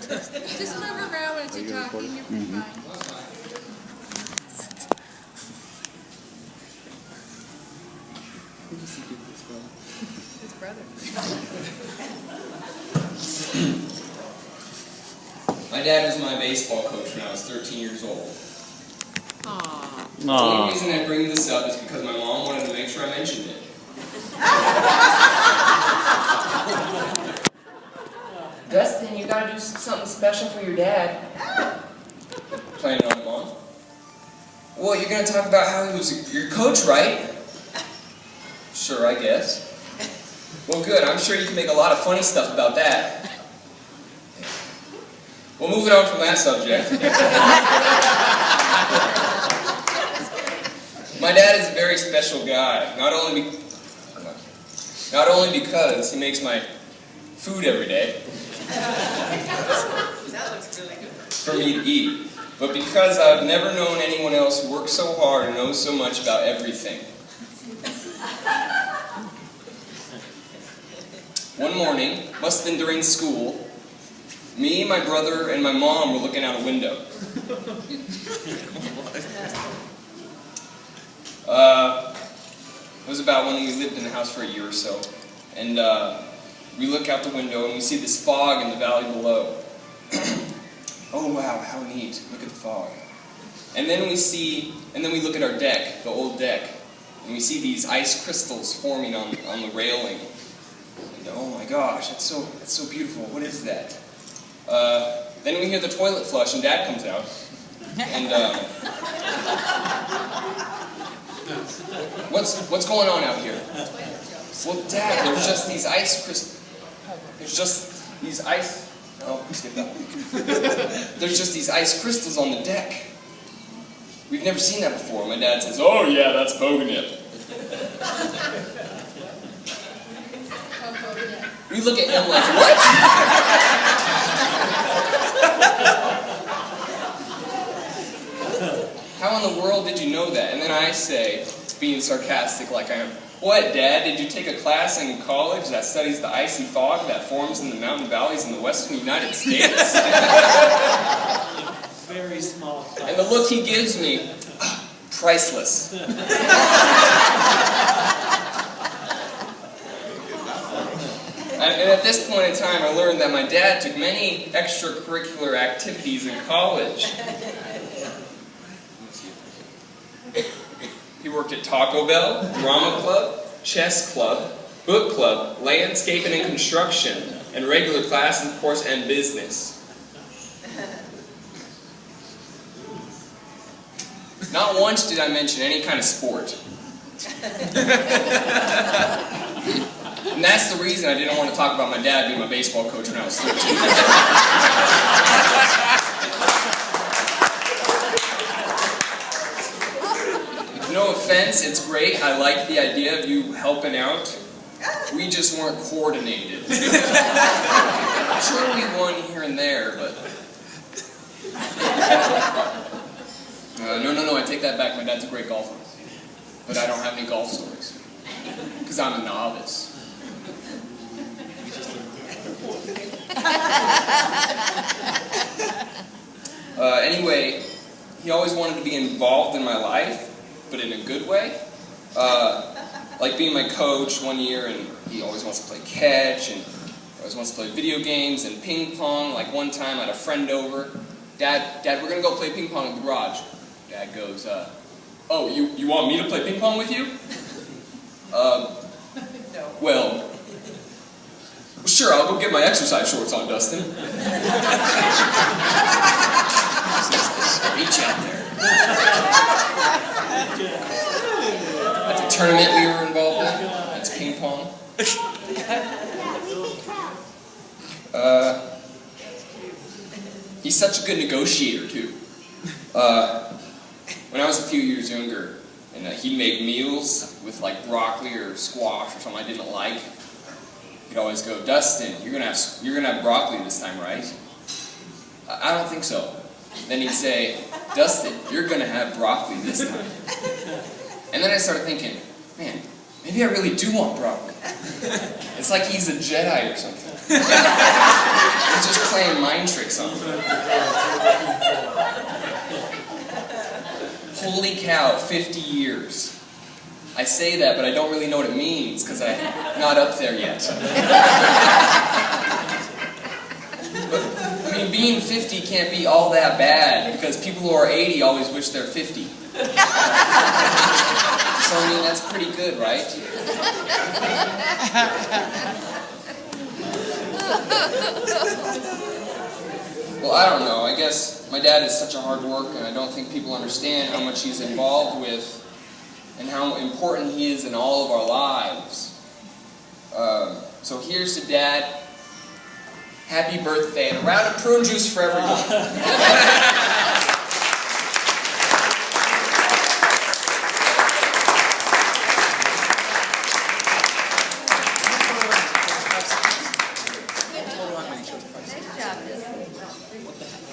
Just move around when you're talking. You're fine. Who does he get this from? His brother. My dad was my baseball coach when I was 13 years old. Aww. The only reason I bring this up is because my mom wanted to make sure I mentioned it. Dustin, you gotta do something special for your dad. Planning on it, Mom? Well, you're gonna talk about how he was your coach, right? Sure, I guess. Well, good. I'm sure you can make a lot of funny stuff about that. Well, moving on from that subject. My dad is a very special guy. Not only because he makes my food every day. That looks really good. For me to eat, but because I've never known anyone else who works so hard and knows so much about everything. One morning, must have been during school, me, my brother, and my mom were looking out a window. It was about when we lived in the house for a year or so, and we look out the window and we see this fog in the valley below. Oh wow, how neat, look at the fog. And then we look at our deck, the old deck, and we see these ice crystals forming on the railing. And oh my gosh, that's so beautiful, what is that? Then we hear the toilet flush and Dad comes out. And what's going on out here? Well, Dad, there's just these ice crystals. Oh, skip that one. There's just these ice crystals on the deck. We've never seen that before. My dad says, oh yeah, that's boganip. We look at him like, what? How in the world did you know that? And then I say, being sarcastic like I am, what, Dad? Did you take a class in college that studies the icy fog that forms in the mountain valleys in the western United States? Very small class. And the look he gives me, priceless. And at this point in time, I learned that my dad took many extracurricular activities in college. He worked at Taco Bell, drama club, chess club, book club, landscaping and construction, and regular class, and of course, and business. Not once did I mention any kind of sport. And that's the reason I didn't want to talk about my dad being my baseball coach when I was 13. No offense, it's great. I like the idea of you helping out. We just weren't coordinated. Sure, we won here and there, but... No, I take that back. My dad's a great golfer. But I don't have any golf stories. Because I'm a novice. Anyway, he always wanted to be involved in my life, but in a good way. Like being my coach one year, and he always wants to play catch, and always wants to play video games and ping pong. Like one time I had a friend over. Dad, we're going to go play ping pong in the garage. Dad goes, oh, you want me to play ping pong with you? No. Well, sure, I'll go get my exercise shorts on, Dustin. Reach out there. At the tournament we were involved in, that's ping pong. He's such a good negotiator, too. When I was a few years younger, and he'd make meals with like broccoli or squash or something I didn't like, he'd always go, Dustin, you're gonna have broccoli this time, right? I don't think so. Then he'd say, Dustin, you're gonna have broccoli this time. And then I started thinking, man, maybe I really do want broccoli. It's like he's a Jedi or something. He's just playing mind tricks on me. Holy cow, 50 years. I say that, but I don't really know what it means, because I'm not up there yet. But, I mean, being 50 can't be all that bad, because people who are 80 always wish they're 50. So, I mean, that's pretty good, right? Well, I don't know. I guess my dad is such a hard worker, and I don't think people understand how much he's involved with and how important he is in all of our lives. So here's to Dad. Happy birthday, and a round of prune juice for everyone. Nice job, Dustin.